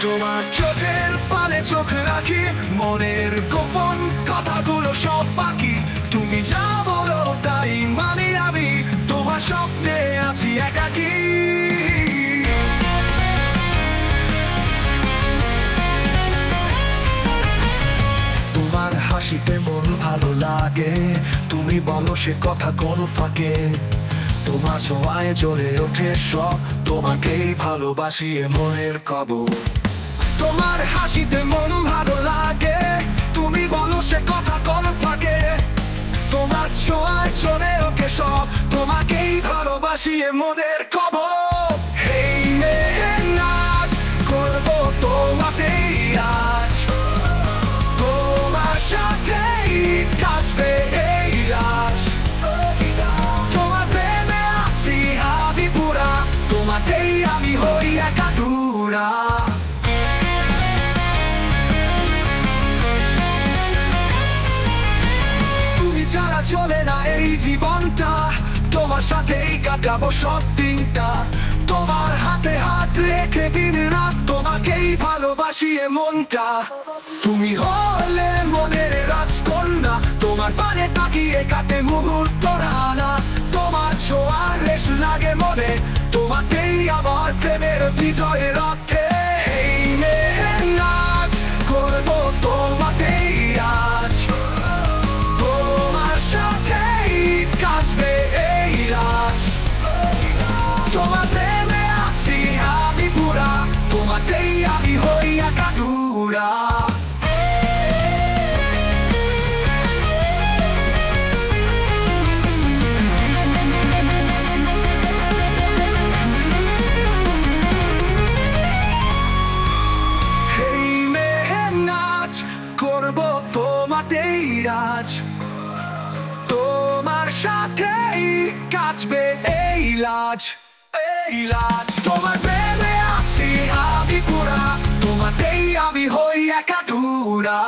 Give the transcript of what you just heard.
তোমার চোখের পানে চোখ রাখি, মনের গোপন কথাগুলো সব বাকি। তুমি যা বলো তাই মানি আমি, তোমার স্বপ্নে আছি একাকী। তোমার হাসিতে মন ভালো লাগে, তুমি বলো সে কথা কোনো ফাঁকে। তোমার ছোঁয়ায় জ্বলে ওঠে সব, তোমাকেই ভালোবাসি এ মনের কবর। তোমার হাসিতে মন ভালো লাগে, তুমি বলো সে কথা কোন ফাঁকে। তোমার ছোঁয়ায় চলে ওঠে সব, তোমাকেই ভালোবাসি এ মনের কবর। হেই মেঘের নাচ করবো তোমাতেই আজ, তোমার সাথেই কাটবে এই রাত। তোমার প্রেমে আছি আমি পুরা, তোমাতেই আমি হই একাতুরা। ছাড়া চলে না এই জীবনটা, তোমার সাথেই কাটাবো সব দিনটা। তোমার হাতে হাত রেখে দিন রাত, তোমাকেই ভালোবাসি এ মনটা। তুমি হলে মনের রাজকন্যা, তোমার পানে তাকিয়ে কাটে মুহূর্ত রানা। তোমার ছোঁয়ার রেশ লাগে মনে, তোমাকেই আমার প্রেমের বিজয়ের অর্থে। এই মেঘের নাচ করবো তোমাতেই আজ, তোমার প্রেমে আছি আমি পুরা, তোমাতেই আমি হই একাতুরা। এই মেঘের নাচ করবো তোমাতেই আজ, তোমার সাথেই কাটবে এই লাজ। তোমার প্রেমে আছি আমি পুরা, তোমাতেই আমি হই একাতুরা।